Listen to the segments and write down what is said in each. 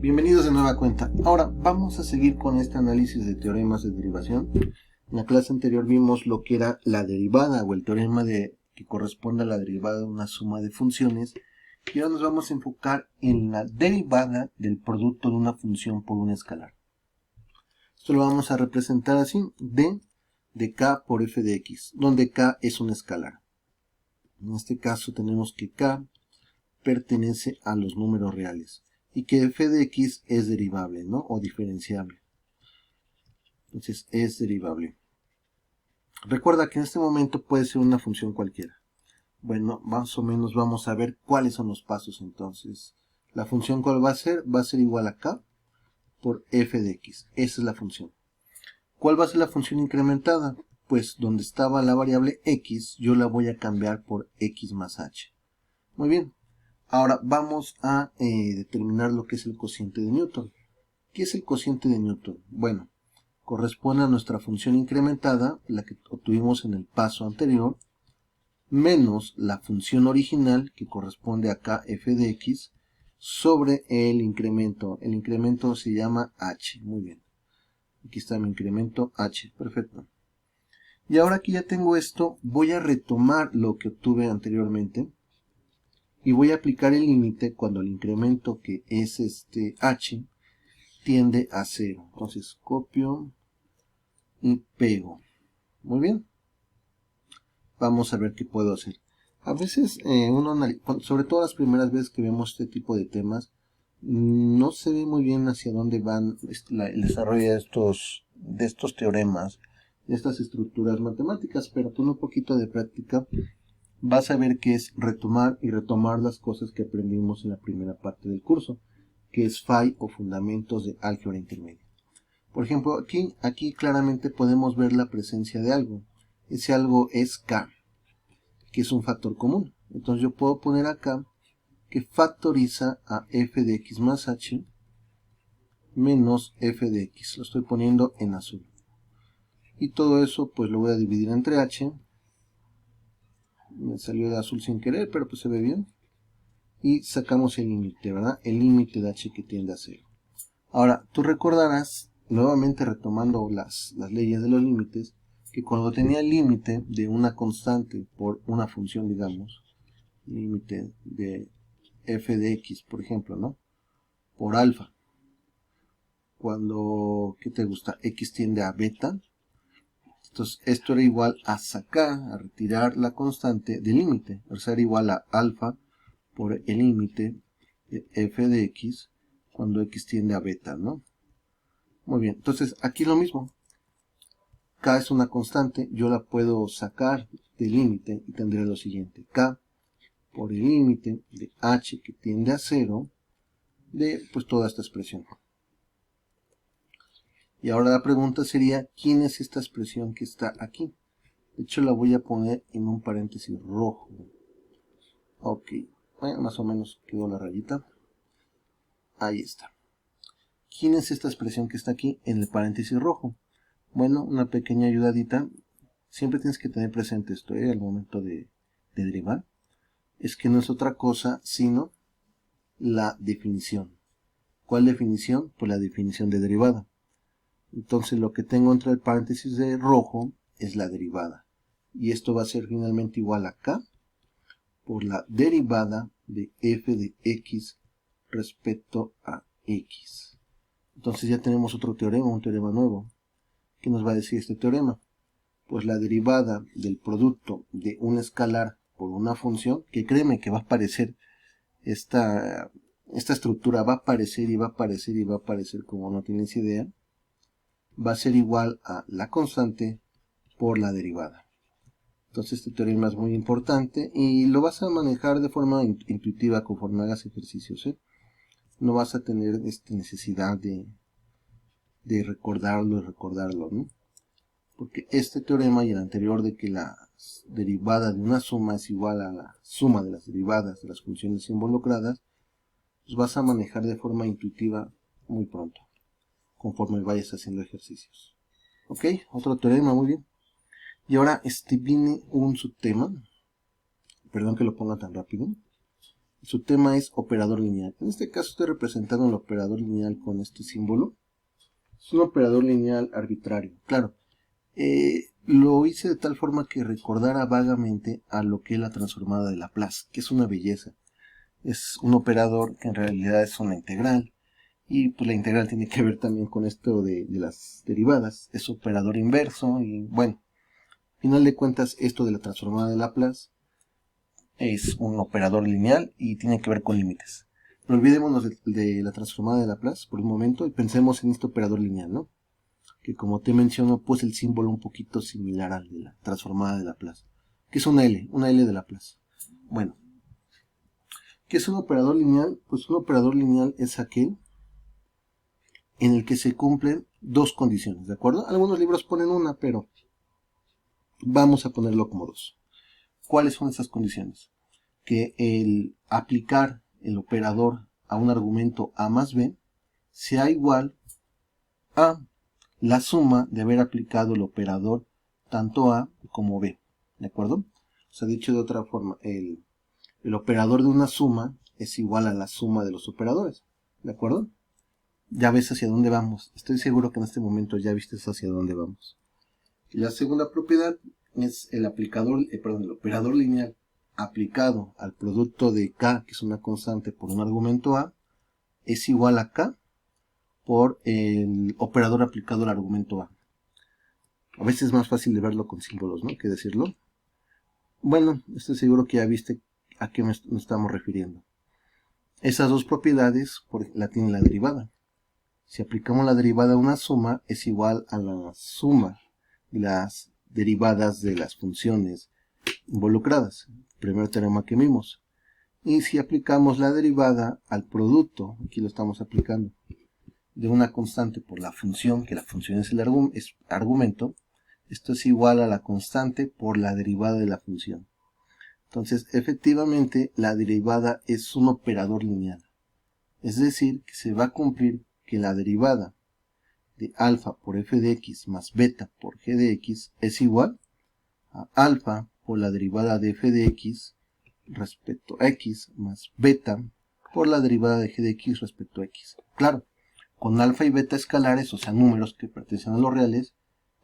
Bienvenidos de nueva cuenta. Ahora vamos a seguir con este análisis de teoremas de derivación. En la clase anterior vimos lo que era la derivada o el teorema que corresponde a la derivada de una suma de funciones. Y ahora nos vamos a enfocar en la derivada del producto de una función por un escalar. Esto lo vamos a representar así: d de k por f de x, donde k es un escalar. En este caso tenemos que k pertenece a los números reales y que f de x es derivable, ¿no? O diferenciable. Entonces es derivable. Recuerda que en este momento puede ser una función cualquiera. Bueno, más o menos vamos a ver cuáles son los pasos entonces. La función ¿cuál va a ser? Va a ser igual a k por f de x. Esa es la función. ¿Cuál va a ser la función incrementada? Pues donde estaba la variable x, yo la voy a cambiar por x más h. Muy bien. Ahora vamos a determinar lo que es el cociente de Newton. ¿Qué es el cociente de Newton? Bueno, corresponde a nuestra función incrementada, la que obtuvimos en el paso anterior, menos la función original, que corresponde a k f de x, sobre el incremento. El incremento se llama h. Muy bien. Aquí está mi incremento h. Perfecto. Y ahora que ya tengo esto, voy a retomar lo que obtuve anteriormente. Y voy a aplicar el límite cuando el incremento, que es h, tiende a 0. Entonces copio y pego. Muy bien. Vamos a ver qué puedo hacer. A veces sobre todo las primeras veces que vemos este tipo de temas, no se ve muy bien hacia dónde van el desarrollo de estos teoremas, de estas estructuras matemáticas, pero con un poquito de práctica vas a ver que es retomar y retomar las cosas que aprendimos en la primera parte del curso, que es phi o fundamentos de álgebra intermedia. Por ejemplo, aquí claramente podemos ver la presencia de algo. Ese algo es k, que es un factor común. Entonces yo puedo poner acá que factoriza a f de x más h menos f de x. Lo estoy poniendo en azul. Y todo eso pues lo voy a dividir entre h. Me salió de azul sin querer, pero pues se ve bien. Y sacamos el límite, ¿verdad? El límite de h que tiende a 0. Ahora, tú recordarás, nuevamente retomando las leyes de los límites, que cuando tenía el límite de una constante por una función, digamos, límite de f de x, por ejemplo, ¿no? Por alfa. Cuando, ¿qué te gusta? X tiende a beta. Entonces, esto era igual a sacar, a retirar la constante del límite. O sea, era igual a alfa por el límite de f de x cuando x tiende a beta, ¿no? Muy bien, entonces aquí lo mismo. K es una constante, yo la puedo sacar del límite y tendré lo siguiente. K por el límite de h que tiende a 0 de pues toda esta expresión. Y ahora la pregunta sería, ¿quién es esta expresión que está aquí? De hecho la voy a poner en un paréntesis rojo. Ok, bueno, más o menos quedó la rayita. Ahí está. ¿Quién es esta expresión que está aquí en el paréntesis rojo? Bueno, una pequeña ayudadita. Siempre tienes que tener presente esto, al momento de derivar. Es que no es otra cosa sino la definición. ¿Cuál definición? Pues la definición de derivada. Entonces lo que tengo entre el paréntesis de rojo es la derivada. Y esto va a ser finalmente igual a k por la derivada de f de x respecto a x. Entonces ya tenemos otro teorema, un teorema nuevo. ¿Qué nos va a decir este teorema? Pues la derivada del producto de un escalar por una función, que créeme que va a aparecer, esta estructura va a aparecer y va a aparecer y va a aparecer como no tienes idea, va a ser igual a la constante por la derivada. Entonces este teorema es muy importante y lo vas a manejar de forma intuitiva conforme hagas ejercicios, ¿eh? No vas a tener necesidad de recordarlo, ¿no? Porque este teorema y el anterior de que la derivada de una suma es igual a la suma de las derivadas de las funciones involucradas, pues vas a manejar de forma intuitiva muy pronto, conforme vayas haciendo ejercicios. Ok, otro teorema, muy bien. Y ahora viene un subtema, perdón que lo ponga tan rápido. Su tema es operador lineal. En este caso estoy representando el operador lineal con este símbolo. Es un operador lineal arbitrario. Claro, lo hice de tal forma que recordara vagamente a lo que es la transformada de Laplace, que es una belleza. Es un operador que en realidad es una integral. Y pues la integral tiene que ver también con esto de las derivadas. Es operador inverso y bueno, al final de cuentas esto de la transformada de Laplace es un operador lineal y tiene que ver con límites. No olvidémonos de la transformada de Laplace por un momento y pensemos en este operador lineal, ¿no? Que como te menciono, pues el símbolo un poquito similar al de la transformada de Laplace, que es una L de Laplace. Bueno, ¿qué es un operador lineal? Pues un operador lineal es aquel en el que se cumplen dos condiciones, ¿de acuerdo? Algunos libros ponen una, pero vamos a ponerlo como dos. ¿Cuáles son esas condiciones? Que el aplicar el operador a un argumento a más b sea igual a la suma de haber aplicado el operador tanto a como b, ¿de acuerdo? O sea, dicho de otra forma, el operador de una suma es igual a la suma de los operadores, ¿de acuerdo? Ya ves hacia dónde vamos. Estoy seguro que en este momento ya viste hacia dónde vamos. La segunda propiedad es el operador lineal aplicado al producto de k, que es una constante, por un argumento a, es igual a k por el operador aplicado al argumento a. A veces es más fácil de verlo con símbolos, ¿no?, que decirlo. Bueno, estoy seguro que ya viste a qué nos estamos refiriendo. Esas dos propiedades la tiene la derivada. Si aplicamos la derivada a una suma, es igual a la suma de las derivadas de las funciones involucradas. Primer teorema que vimos. Y si aplicamos la derivada al producto, aquí lo estamos aplicando, de una constante por la función, que la función es el argumento, esto es igual a la constante por la derivada de la función. Entonces, efectivamente, la derivada es un operador lineal. Es decir, que se va a cumplir que la derivada de alfa por f de x más beta por g de x es igual a alfa por la derivada de f de x respecto a x más beta por la derivada de g de x respecto a x. Claro, con alfa y beta escalares, o sea, números que pertenecen a los reales,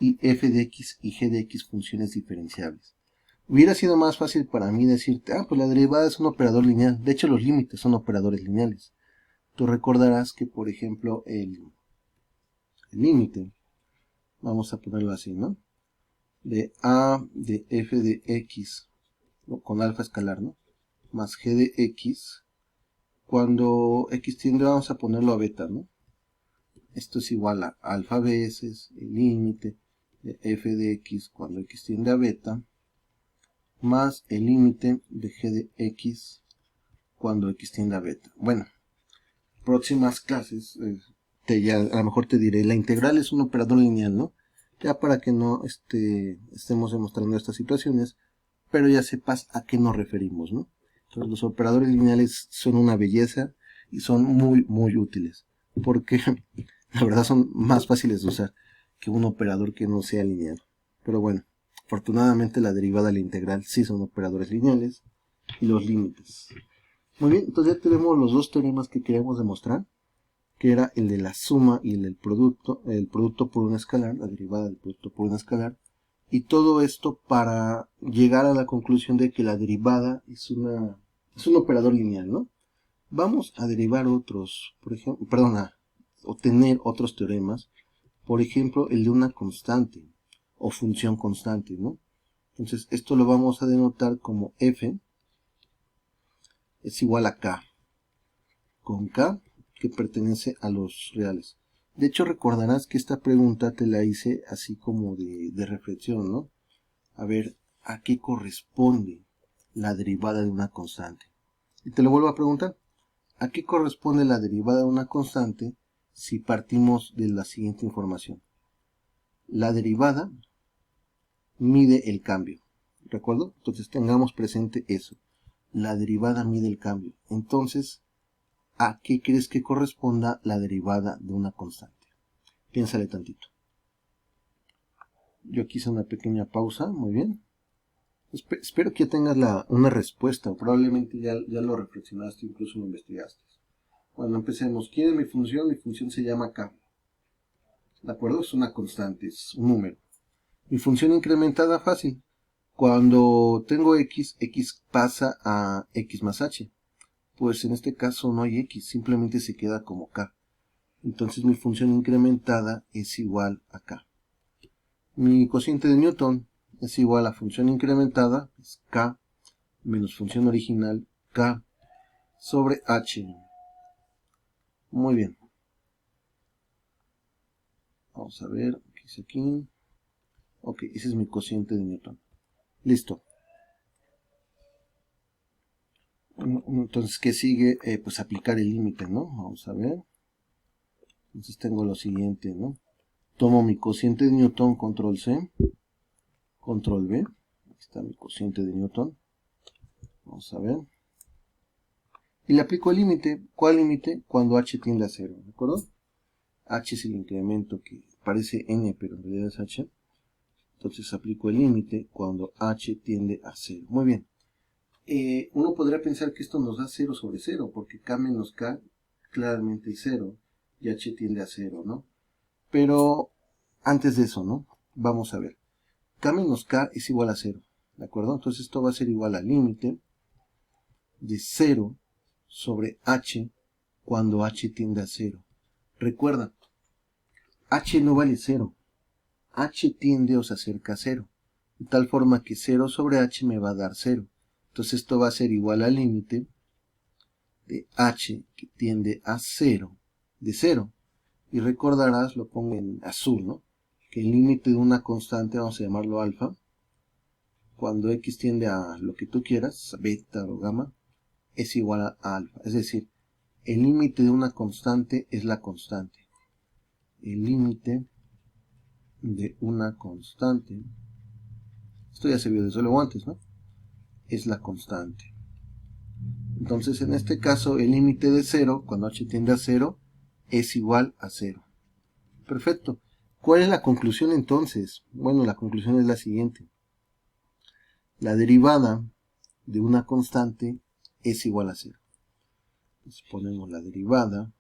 y f de x y g de x funciones diferenciables. Hubiera sido más fácil para mí decirte, pues la derivada es un operador lineal. De hecho, los límites son operadores lineales. Tú recordarás que, por ejemplo, el límite, vamos a ponerlo así, ¿no?, de a de f de x, ¿no?, con alfa escalar, ¿no?, más g de x, cuando x tiende, vamos a ponerlo a beta, ¿no? Esto es igual a alfa veces el límite de f de x cuando x tiende a beta, más el límite de g de x cuando x tiende a beta. Bueno, próximas clases, a lo mejor te diré, la integral es un operador lineal, ¿no? Ya para que no estemos demostrando estas situaciones, pero ya sepas a qué nos referimos, ¿no? Entonces los operadores lineales son una belleza y son muy, muy útiles, porque la verdad son más fáciles de usar que un operador que no sea lineal. Pero bueno, afortunadamente la derivada y la integral sí son operadores lineales, y los límites. Muy bien, entonces ya tenemos los dos teoremas que queremos demostrar, que era el de la suma y el producto por una escalar, la derivada del producto por una escalar, y todo esto para llegar a la conclusión de que la derivada es un operador lineal, ¿no? Vamos a derivar otros, por ejemplo, a obtener otros teoremas, por ejemplo, el de una constante o función constante, ¿no? Entonces, esto lo vamos a denotar como f es igual a k, con k que pertenece a los reales. De hecho, recordarás que esta pregunta te la hice así como de reflexión, ¿no? A ver, ¿a qué corresponde la derivada de una constante? Y te lo vuelvo a preguntar. ¿A qué corresponde la derivada de una constante si partimos de la siguiente información? La derivada mide el cambio, ¿de acuerdo? Entonces tengamos presente eso. La derivada mide el cambio. Entonces, ¿a qué crees que corresponda la derivada de una constante? Piénsale tantito. Yo aquí hice una pequeña pausa, muy bien. Espero que ya tengas una respuesta, probablemente ya lo reflexionaste, incluso lo investigaste. Bueno, empecemos. ¿Quién es mi función? Mi función se llama k. ¿De acuerdo? Es una constante, es un número. Mi función incrementada, fácil. Cuando tengo x, x pasa a x más h. Pues en este caso no hay x, simplemente se queda como k. Entonces mi función incrementada es igual a k. Mi cociente de Newton es igual a función incrementada, es k, menos función original, k, sobre h. Muy bien. Vamos a ver, ¿qué dice aquí? Ok, ese es mi cociente de Newton. Listo. Entonces, ¿qué sigue? Pues aplicar el límite, ¿no? Vamos a ver. Entonces tengo lo siguiente, ¿no? Tomo mi cociente de Newton, control C, control V. Aquí está mi cociente de Newton. Vamos a ver. Y le aplico el límite. ¿Cuál límite? Cuando h tiende a 0, ¿de acuerdo? H es el incremento que parece n, pero en realidad es h. Entonces aplico el límite cuando h tiende a 0. Muy bien. Uno podría pensar que esto nos da 0 sobre 0, porque k menos k claramente es 0, y h tiende a 0, ¿no? Pero antes de eso, ¿no? Vamos a ver. K menos k es igual a 0, ¿de acuerdo? Entonces esto va a ser igual al límite de 0 sobre h cuando h tiende a 0. Recuerda, h no vale 0. H tiende o se acerca a 0. De tal forma que 0 sobre h me va a dar 0. Entonces esto va a ser igual al límite de h que tiende a 0 de 0. Y recordarás, lo pongo en azul, ¿no? Que el límite de una constante, vamos a llamarlo alfa, cuando x tiende a lo que tú quieras, beta o gamma, es igual a alfa. Es decir, el límite de una constante es la constante. El límite de una constante, esto ya se vio desde luego antes, ¿no? Es la constante. Entonces, en este caso, el límite de 0, cuando h tiende a 0, es igual a 0. Perfecto. ¿Cuál es la conclusión entonces? Bueno, la conclusión es la siguiente. La derivada de una constante es igual a 0. Entonces ponemos la derivada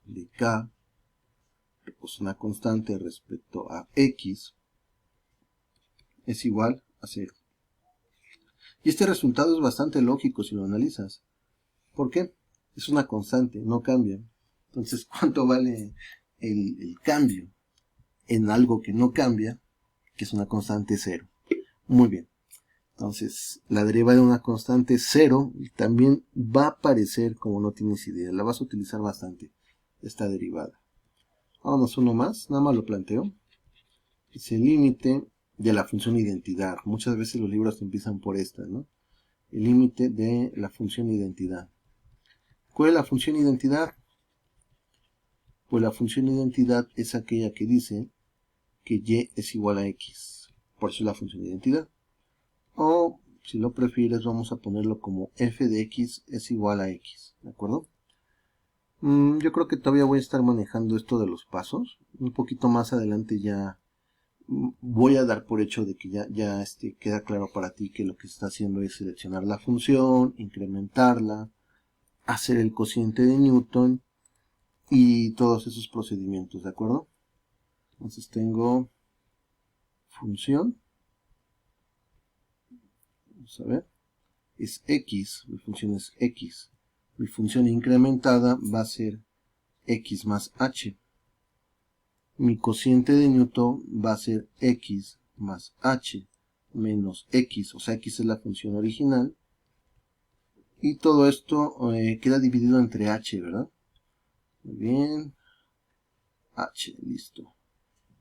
de k, pues una constante respecto a x, es igual a 0. Y este resultado es bastante lógico si lo analizas. ¿Por qué? Es una constante, no cambia. Entonces, ¿cuánto vale el cambio en algo que no cambia, que es una constante 0? Muy bien. Entonces, la derivada de una constante 0 también va a aparecer como no tienes idea. La vas a utilizar bastante, esta derivada. Vámonos uno más, nada más lo planteo. Es el límite de la función identidad. Muchas veces los libros empiezan por esta, ¿no? El límite de la función identidad. ¿Cuál es la función identidad? Pues la función identidad es aquella que dice que y es igual a x. Por eso es la función identidad. O, si lo prefieres, vamos a ponerlo como f de x es igual a x. ¿De acuerdo? Yo creo que todavía voy a estar manejando esto de los pasos. Un poquito más adelante ya voy a dar por hecho de que ya queda claro para ti que lo que se está haciendo es seleccionar la función, incrementarla, hacer el cociente de Newton y todos esos procedimientos, ¿de acuerdo? Entonces tengo función, vamos a ver, es x, mi función es x, mi función incrementada va a ser x más h, mi cociente de Newton va a ser x más h menos x, o sea, x es la función original, y todo esto queda dividido entre h, ¿verdad? Muy bien, h, listo.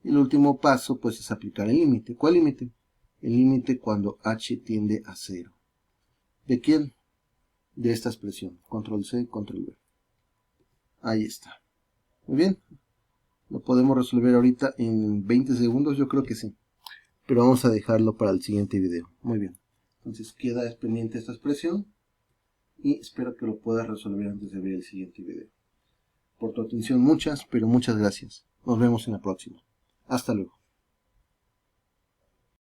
Y el último paso, pues, es aplicar el límite. ¿Cuál límite? El límite cuando h tiende a 0. ¿De quién? De esta expresión. Control C, control V. Ahí está. Muy bien. Lo podemos resolver ahorita en 20 segundos, yo creo que sí. Pero vamos a dejarlo para el siguiente video. Muy bien. Entonces queda pendiente esta expresión. Y espero que lo puedas resolver antes de ver el siguiente video. Por tu atención, muchas, pero muchas gracias. Nos vemos en la próxima. Hasta luego.